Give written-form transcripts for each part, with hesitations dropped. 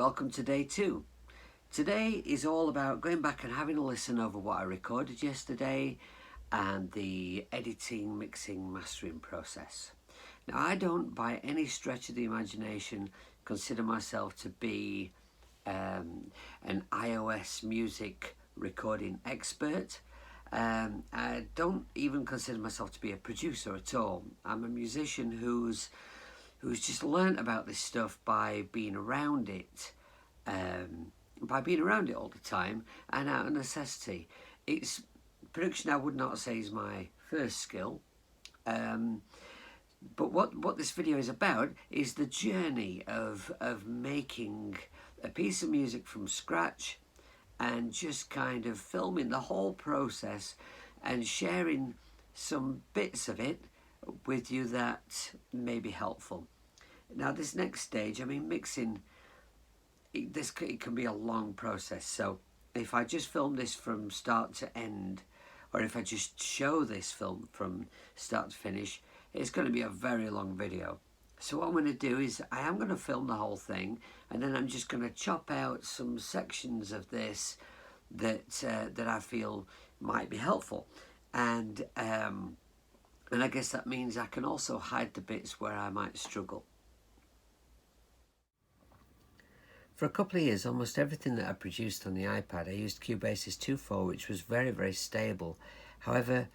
Welcome to day 2. Today is all about going back and having a listen over what I recorded yesterday and the editing, mixing, mastering process. Now, I don't by any stretch of the imagination consider myself to be an iOS music recording expert. I don't even consider myself to be a producer at all. I'm a musician who's just learnt about this stuff by being around it, all the time and out of necessity. It's production I would not say is my first skill, but what this video is about is the journey of making a piece of music from scratch and just kind of filming the whole process and sharing some bits of it with you that may be helpful. Now, this next stage, I mean, mixing, it can be a long process. So if I just film this from start to end, or if I just show this film from start to finish, it's going to be a very long video. So what I'm going to do is I am going to film the whole thing, and then I'm just going to chop out some sections of this that I feel might be helpful. And I guess that means I can also hide the bits where I might struggle. For a couple of years, almost everything that I produced on the iPad, I used Cubase's 2.4, which was very, very stable. However,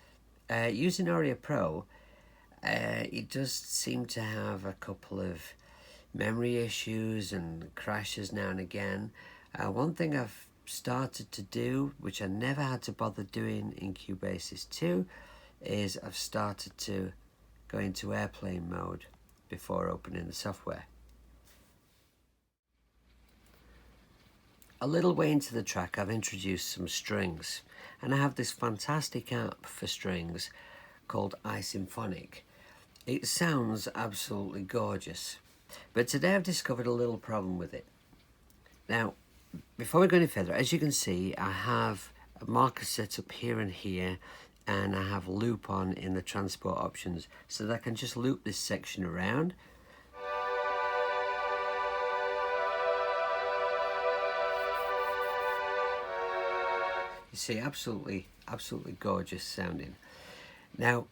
using Auria Pro, it does seem to have a couple of memory issues and crashes now and again. One thing I've started to do, which I never had to bother doing in Cubase's 2, is I've started to go into airplane mode before opening the software. A little way into the track, I've introduced some strings, and I have this fantastic app for strings called iSymphonic. It sounds absolutely gorgeous, but today I've discovered a little problem with it. Now, before we go any further, as you can see, I have a marker set up here and here, and I have loop on in the transport options so that I can just loop this section around. You see, absolutely gorgeous sounding. Now,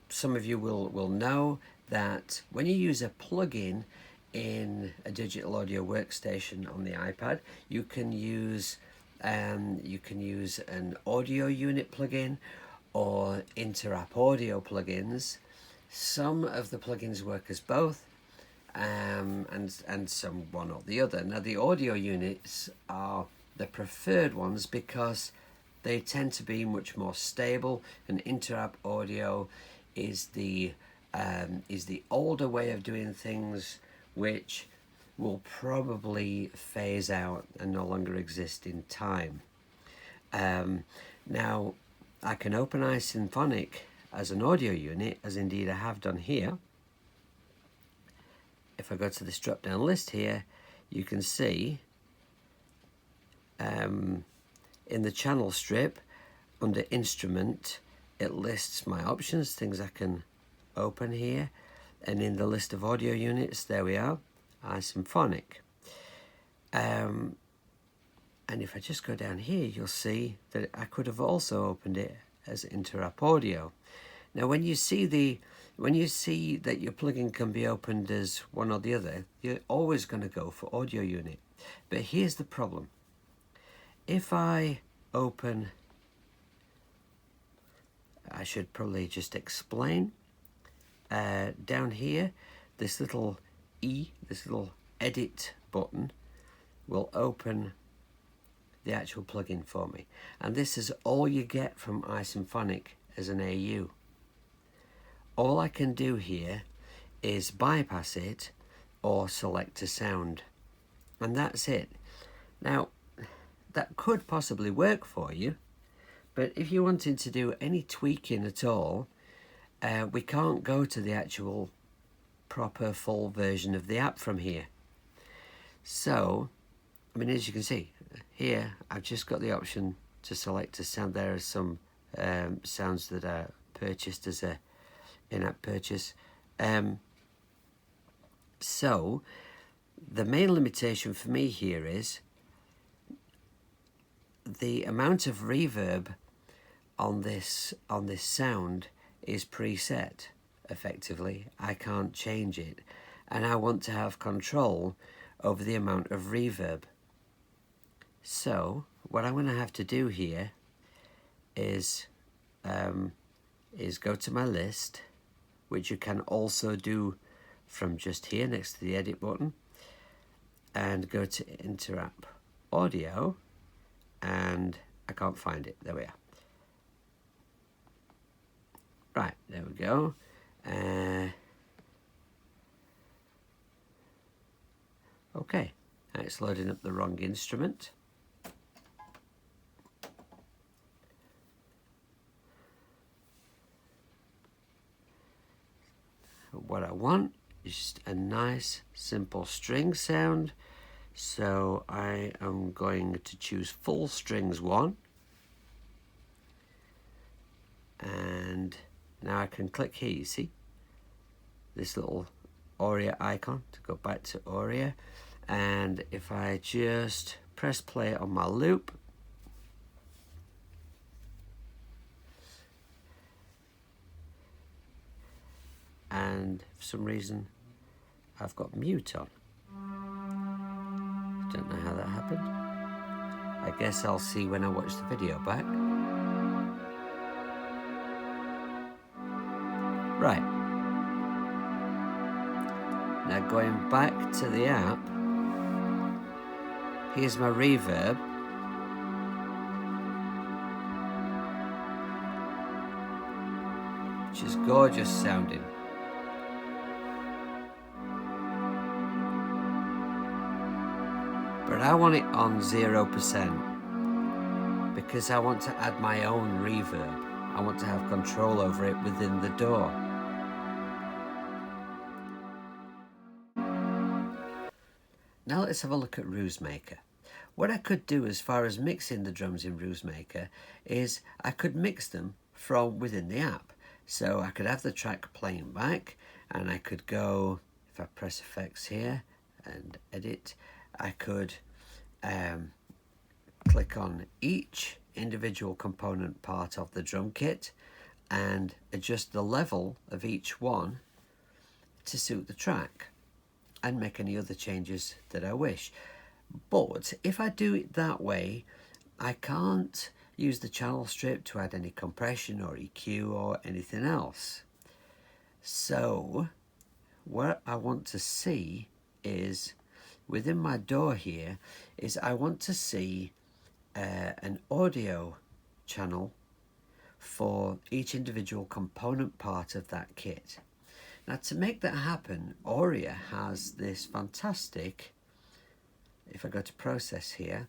some of you will know that when you use a plugin in a digital audio workstation on the iPad, you can use an audio unit plugin or inter-app audio plugins. Some of the plugins work as both, and some one or the other. Now, the audio units are the preferred ones because they tend to be much more stable, and inter-app audio is the older way of doing things, which will probably phase out and no longer exist in time. Now, I can open iSymphonic as an audio unit, as indeed I have done here. If I go to this drop down list here, you can see in the channel strip under instrument, it lists my options, things I can open here, and in the list of audio units, there we are, iSymphonic. And if I just go down here, you'll see that I could have also opened it as inter-app audio. Now, when you see that your plugin can be opened as one or the other, you're always going to go for audio unit. But here's the problem. If I open, I should probably just explain, down here, this little edit button will open the actual plugin for me. And this is all you get from iSymphonic as an AU. All I can do here is bypass it or select a sound. And that's it. Now, that could possibly work for you, but if you wanted to do any tweaking at all, we can't go to the actual proper full version of the app from here. So, I mean, as you can see here, I've just got the option to select a sound. There are some sounds that are purchased as a in-app purchase. So the main limitation for me here is the amount of reverb on this sound is preset. Effectively, I can't change it, and I want to have control over the amount of reverb. So what I'm going to have to do here is go to my list, which you can also do from just here next to the edit button, and go to Interapp Audio, and I can't find it. There we are. Right, there we go. Okay, it's loading up the wrong instrument. What I want is just a nice simple string sound, so I am going to choose full strings 1, and now I can click here, you see this little Auria icon to go back to Auria, and if I just press play on my loop, and for some reason I've got mute on. Don't know how that happened. I guess I'll see when I watch the video back. Right. Now going back to the app, here's my reverb. Which is gorgeous sounding. But I want it on 0% because I want to add my own reverb. I want to have control over it within the DAW. Now let's have a look at RuseMaker. What I could do as far as mixing the drums in RuseMaker is I could mix them from within the app. So I could have the track playing back, and I could go, if I press effects here and edit, I could click on each individual component part of the drum kit and adjust the level of each one to suit the track and make any other changes that I wish. But if I do it that way, I can't use the channel strip to add any compression or EQ or anything else. So what I want to see is within my DAW here is I want to see an audio channel for each individual component part of that kit. Now to make that happen, Auria has this fantastic, if I go to process here,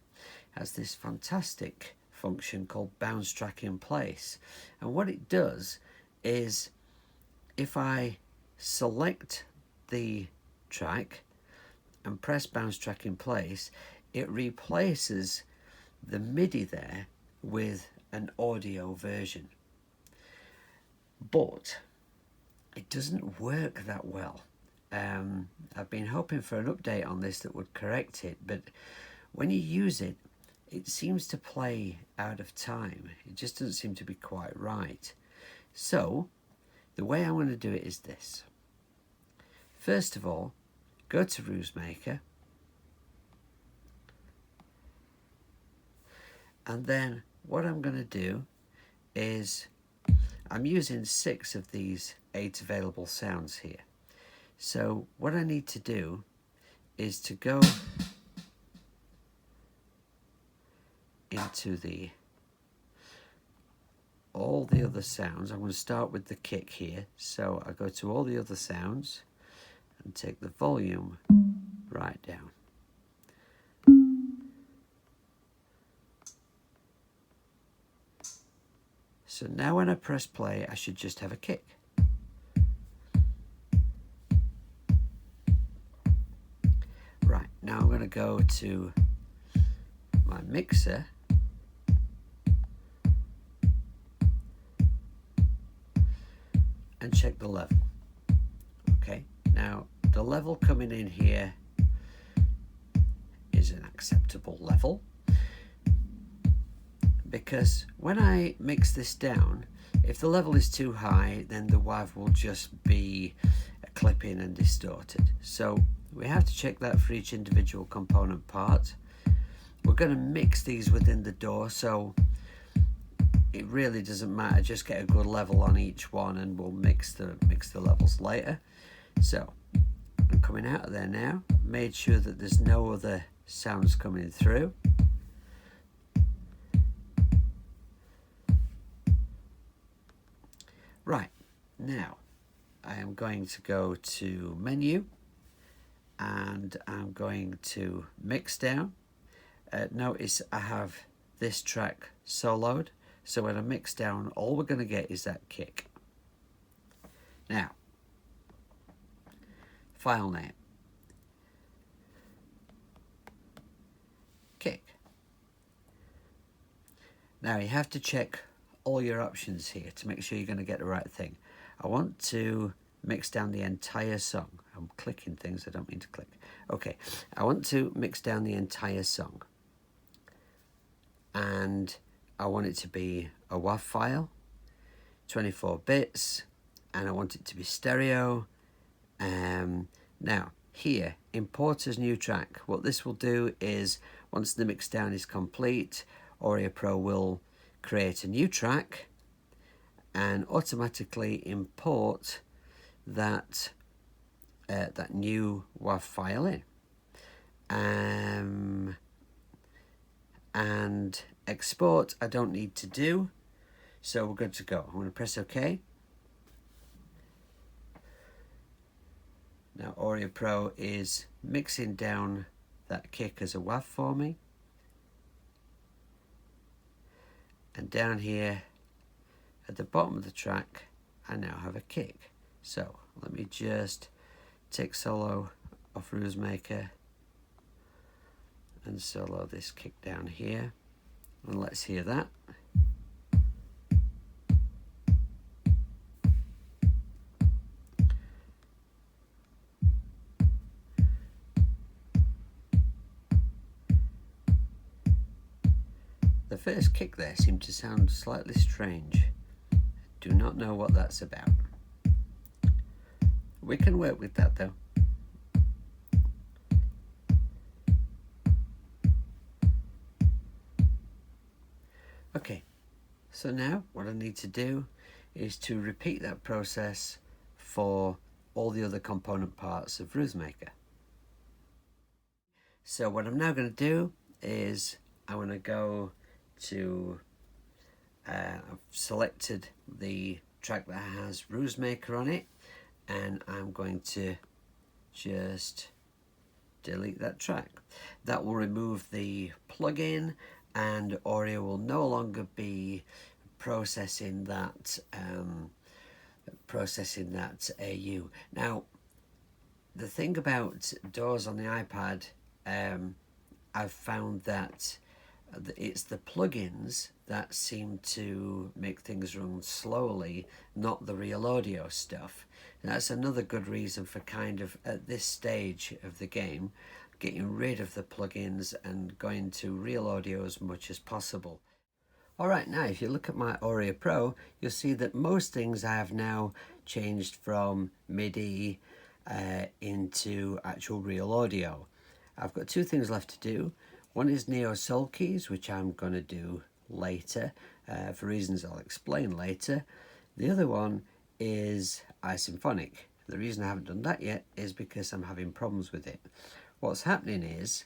has this fantastic function called bounce track in place. And what it does is if I select the track and press bounce track in place, it replaces the MIDI there with an audio version. But it doesn't work that well. I've been hoping for an update on this that would correct it, but when you use it, it seems to play out of time. It just doesn't seem to be quite right. So the way I want to do it is this. First of all, go to RuseMaker, and then what I'm going to do is I'm using 6 of these 8 available sounds here. So what I need to do is to go into all the other sounds. I'm going to start with the kick here. So I go to all the other sounds and take the volume right down. So now when I press play, I should just have a kick. Right, now I'm going to go to my mixer and check the level. Okay, now the level coming in here is an acceptable level, because when I mix this down, if the level is too high, then the WAV will just be clipping and distorted. So we have to check that for each individual component part. We're going to mix these within the DAW, so it really doesn't matter, just get a good level on each one and we'll mix the levels later. So I'm coming out of there now, made sure that there's no other sounds coming through. Right, now I am going to go to menu and I'm going to mix down. Notice I have this track soloed, so when I mix down, all we're going to get is that kick. Now, file name, kick. Now you have to check all your options here to make sure you're going to get the right thing. I want to mix down the entire song. I'm clicking things I don't mean to click. Okay, I want to mix down the entire song. And I want it to be a WAV file, 24 bits, and I want it to be stereo. Now, here, import as new track. What this will do is, once the mix down is complete, Auria Pro will create a new track and automatically import that that new WAV file in. And export I don't need to do, so we're good to go. I'm going to press OK. Now Auria Pro is mixing down that kick as a WAV for me. And down here at the bottom of the track, I now have a kick. So let me just take solo off Rusemaker and solo this kick down here. And let's hear that. The first kick there seemed to sound slightly strange. Do not know what that's about. We can work with that though. Okay, so now what I need to do is to repeat that process for all the other component parts of Rusemaker. So what I'm now going to do is I want to go to, I've selected the track that has Rusemaker on it, and I'm going to just delete that track. That will remove the plugin, and Auria will no longer be processing that AU. Now, the thing about DAWs on the iPad, I've found that it's the plugins that seem to make things run slowly, not the real audio stuff. And that's another good reason for kind of, at this stage of the game, getting rid of the plugins and going to real audio as much as possible. Alright, now if you look at my Auria Pro, you'll see that most things I have now changed from MIDI into actual real audio. I've got two things left to do. One is Neo Soul Keys, which I'm going to do later, for reasons I'll explain later. The other one is iSymphonic. The reason I haven't done that yet is because I'm having problems with it. What's happening is,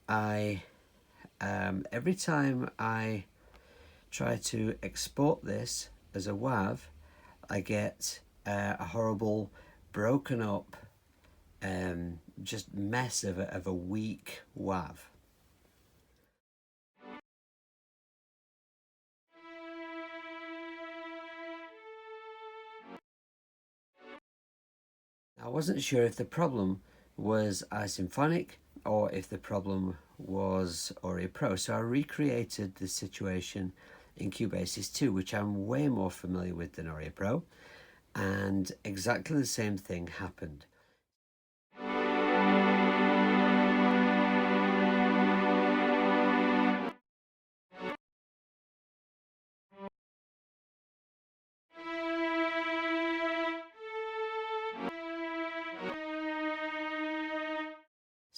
every time I try to export this as a WAV, I get a horrible, broken up, just mess of a weak WAV. I wasn't sure if the problem was iSymphonic or if the problem was Auria Pro, so I recreated the situation in Cubasis 2, which I'm way more familiar with than Auria Pro, and exactly the same thing happened.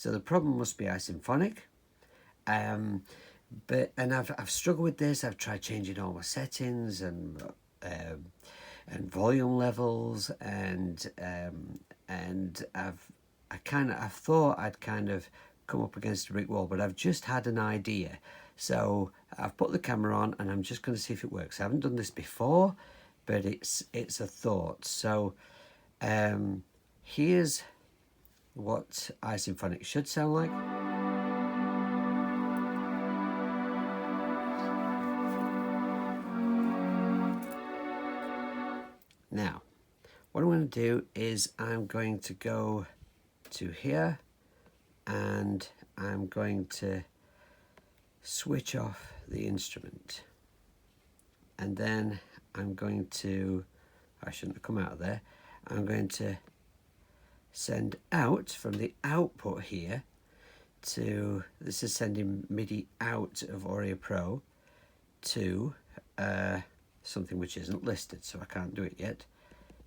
So the problem must be isymphonic. And I've struggled with this. I've tried changing all my settings and volume levels, and I've thought I'd kind of come up against a brick wall, but I've just had an idea. So I've put the camera on and I'm just going to see if it works. I haven't done this before, but it's a thought. So here's what isymphonic should sound like. Now, what I'm going to do is I'm going to go to here and I'm going to switch off the instrument, and then I'm going to, I shouldn't have come out of there, I'm going to send out from the output here to, this is sending MIDI out of Auria Pro to something which isn't listed, so I can't do it yet.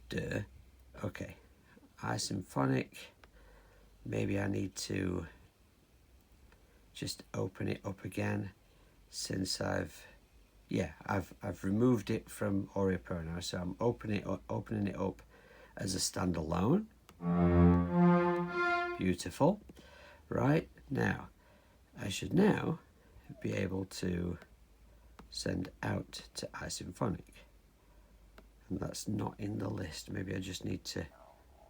Duh. Okay, isymphonic. Maybe I need to just open it up again, since I've removed it from Auria Pro now, so I'm opening it up as a standalone. Beautiful. Right, now I should now be able to send out to isymphonic, and that's not in the list. Maybe I just need to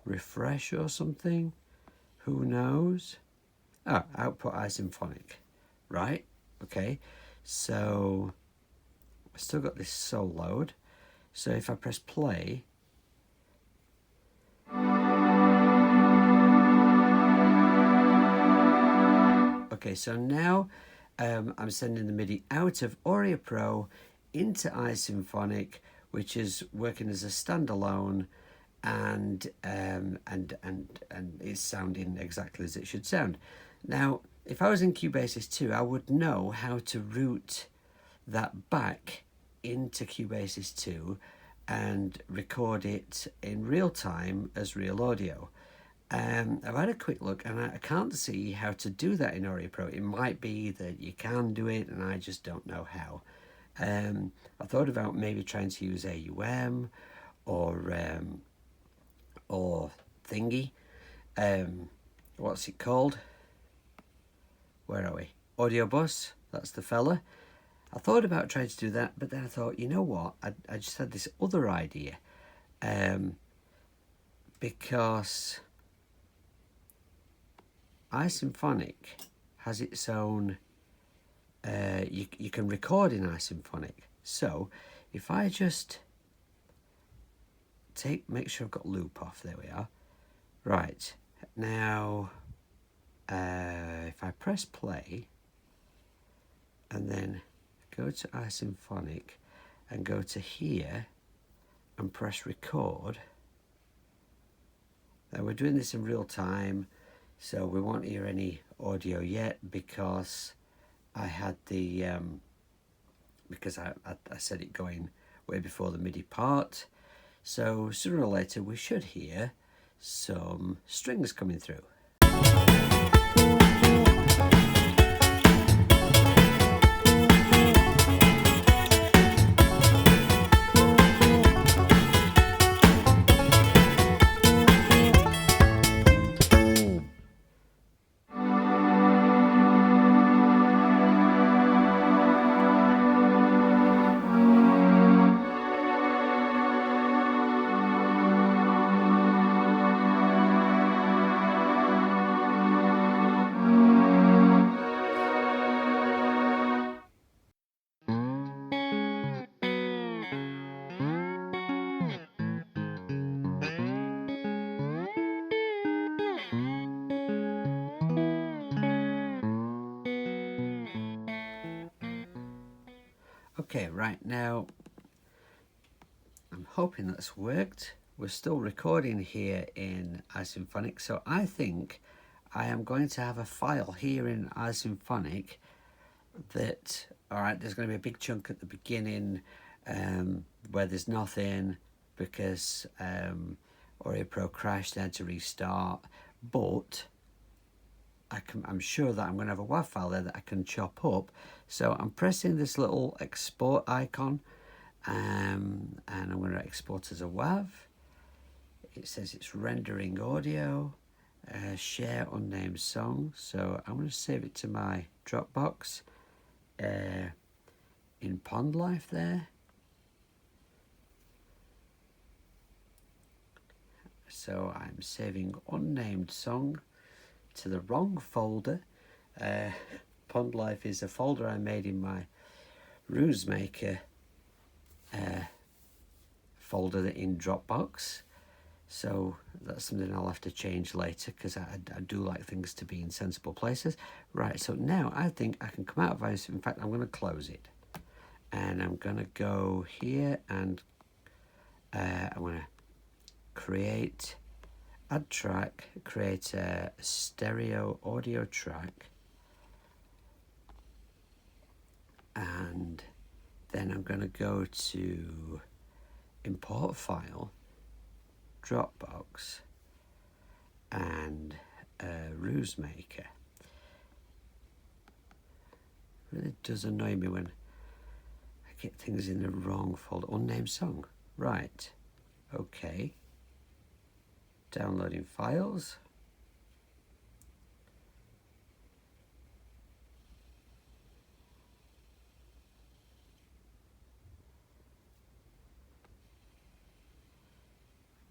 refresh or something, who knows. Oh, output isymphonic. Right, okay, so I've still got this soloed, so if I press play, okay, so now I'm sending the MIDI out of Auria Pro into isymphonic, which is working as a standalone, and it's sounding exactly as it should sound. Now, if I was in Cubasis 2, I would know how to route that back into Cubasis 2 and record it in real time as real audio. I've had a quick look and I can't see how to do that in Auria Pro. It might be that you can do it and I just don't know how. I thought about maybe trying to use AUM or thingy. What's it called? Where are we? Audio Bus, that's the fella. I thought about trying to do that, but then I thought, you know what? I just had this other idea. Because isymphonic has its own, you can record in isymphonic. So if I just make sure I've got loop off, there we are. Right, now if I press play and then go to isymphonic and go to here and press record, now we're doing this in real time, so we won't hear any audio yet because I had the because I said it going way before the MIDI part. So sooner or later we should hear some strings coming through. Okay, right now, I'm hoping that's worked. We're still recording here in isymphonic, so I think I am going to have a file here in isymphonic that, all right, there's going to be a big chunk at the beginning where there's nothing because Auria Pro crashed, they had to restart, but I'm sure that I'm going to have a WAV file there that I can chop up. So I'm pressing this little export icon, and I'm going to export as a WAV. It says it's rendering audio, share unnamed song. So I'm going to save it to my Dropbox in Pond Life there. So I'm saving unnamed song to the wrong folder. Pond Life is a folder I made in my RuseMaker folder in Dropbox. So that's something I'll have to change later, because I do like things to be in sensible places. Right, so now I think I can come out of iOS. In fact, I'm going to close it. And I'm going to go here and I'm going to create, add track, create a stereo audio track. And then I'm going to go to import file, Dropbox, and RuseMaker. It really does annoy me when I get things in the wrong folder. Unnamed song. Right. Okay. Downloading files.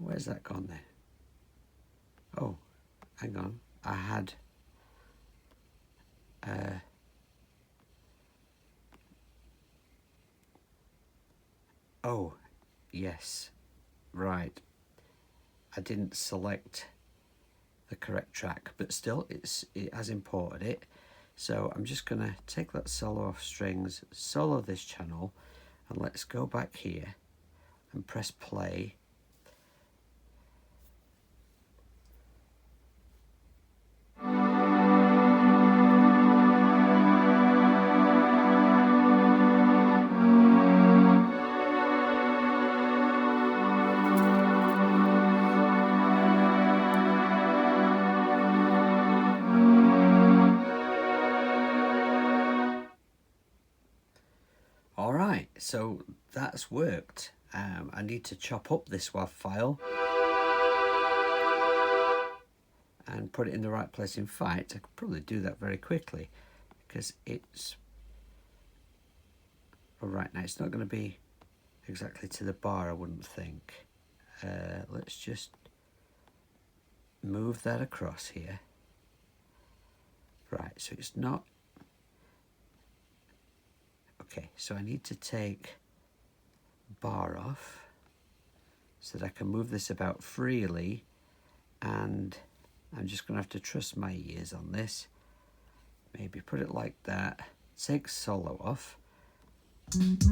Where's that gone there? Oh, hang on. I had oh, yes. Right. I didn't select the correct track, but still it has imported it. So I'm just going to take that solo off strings, solo this channel, and let's go back here and press play. Alright, so that's worked. I need to chop up this WAV file and put it in the right place. In fact, I could probably do that very quickly, because it's... Alright, now it's not going to be exactly to the bar, I wouldn't think. Let's just move that across here. Right, so it's not... Okay, so I need to take bar off so that I can move this about freely, and I'm just going to have to trust my ears on this. Maybe put it like that, take solo off, and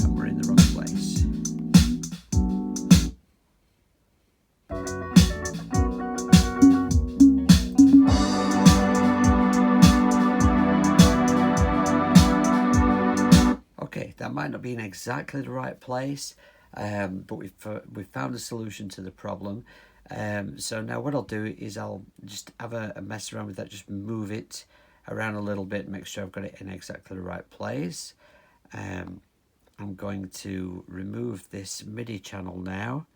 we're in the wrong place. Okay, that might not be in exactly the right place, but we've found a solution to the problem. So now what I'll do is I'll just have a mess around with that, just move it around a little bit, make sure I've got it in exactly the right place. I'm going to remove this MIDI channel now.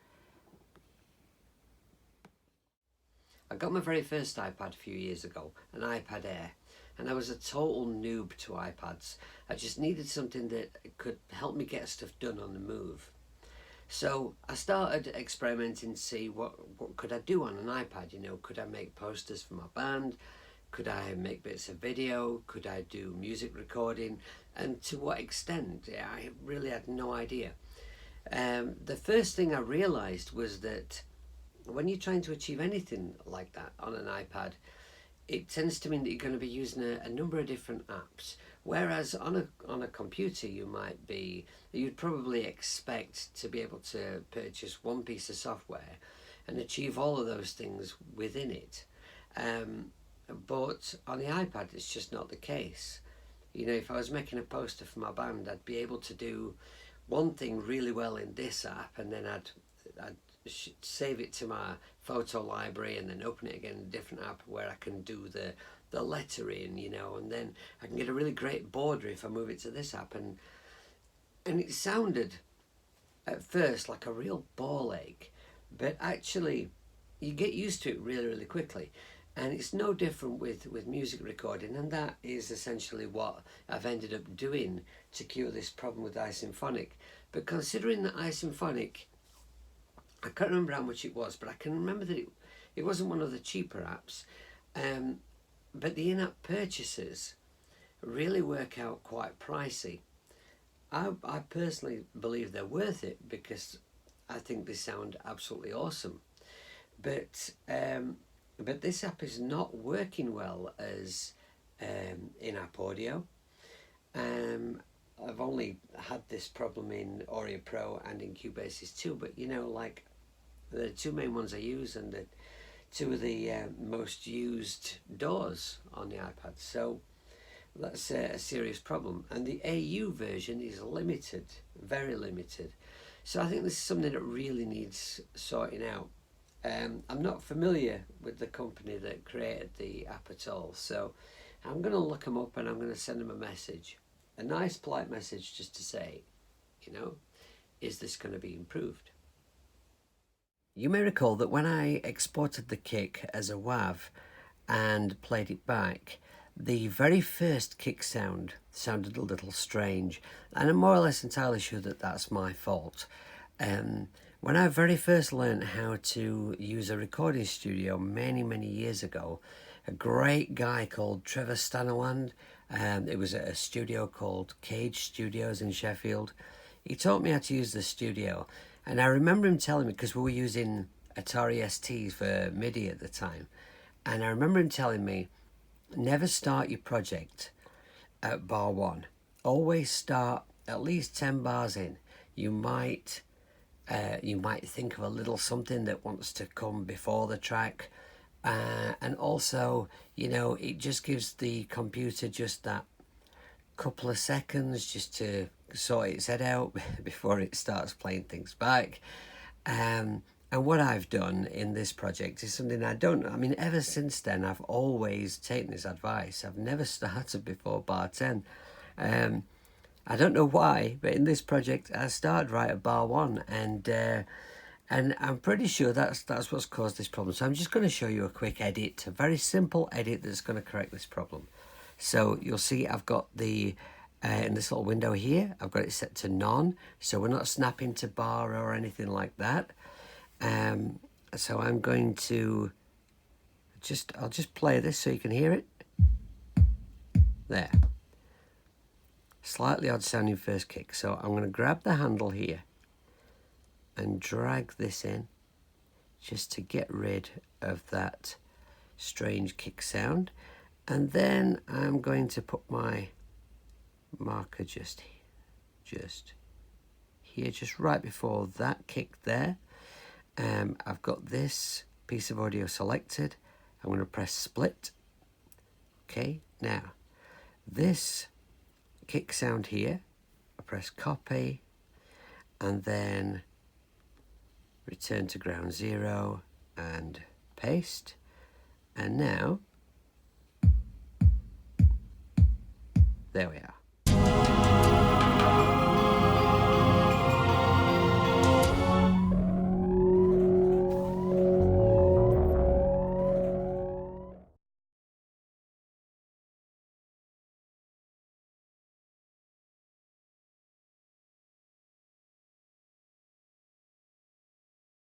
I got my very first iPad a few years ago, an iPad Air, and I was a total noob to iPads. I just needed something that could help me get stuff done on the move. So I started experimenting to see what could I do on an iPad. You know, could I make posters for my band? Could I make bits of video? Could I do music recording? And to what extent? I really had no idea. The first thing I realized was that when you're trying to achieve anything like that on an iPad, it tends to mean that you're going to be using a number of different apps. Whereas on a computer, you'd probably expect to be able to purchase one piece of software and achieve all of those things within it. But on the iPad, it's just not the case. You know, if I was making a poster for my band, I'd be able to do one thing really well in this app, and then I'd save it to my photo library and then open it again in a different app where I can do the lettering, you know, and then I can get a really great border if I move it to this app. And it sounded at first like a real ball ache, but actually you get used to it really, really quickly. And it's no different with music recording, and that is essentially what I've ended up doing to cure this problem with iSymphonic. But considering that iSymphonic, I can't remember how much it was, but I can remember that it wasn't one of the cheaper apps. But the in-app purchases really work out quite pricey. I personally believe they're worth it because I think they sound absolutely awesome. But this app is not working well as in-app audio. I've only had this problem in Auria Pro and in Cubase's too, but you know, like the two main ones I use and the two of the most used DAWs on the iPad. So that's a serious problem. And the AU version is limited, very limited. So I think this is something that really needs sorting out. I'm not familiar with the company that created the app at all, so I'm going to look them up and I'm going to send them a message. A nice polite message just to say, you know, is this going to be improved? You may recall that when I exported the kick as a WAV and played it back, the very first kick sound sounded a little strange, and I'm more or less entirely sure that that's my fault. When I very first learned how to use a recording studio many years ago, a great guy called Trevor Stanaland, it was at a studio called Cage Studios in Sheffield. He taught me how to use the studio, and I remember him telling me, because we were using Atari STs for MIDI at the time, and I remember him telling me, never start your project at bar 1. Always start at least 10 bars in. You might think of a little something that wants to come before the track, and also, you know, it just gives the computer just that couple of seconds just to sort its head out before it starts playing things back. And what I've done in this project is something ever since then I've always taken this advice. I've never started before bar 10. I don't know why, but in this project I started right at bar 1, and I'm pretty sure that's what's caused this problem. So I'm just going to show you a quick edit, a very simple edit that's going to correct this problem. So you'll see I've got the in this little window here, I've got it set to none, so we're not snapping to bar or anything like that. So I'm going to I'll just play this so you can hear it. There. Slightly odd sounding first kick. So I'm going to grab the handle here and drag this in just to get rid of that strange kick sound. And then I'm going to put my marker just here, just right before that kick there. I've got this piece of audio selected. I'm going to press split. Okay, now this kick sound here, I press copy and then return to ground zero and paste, and now there we are.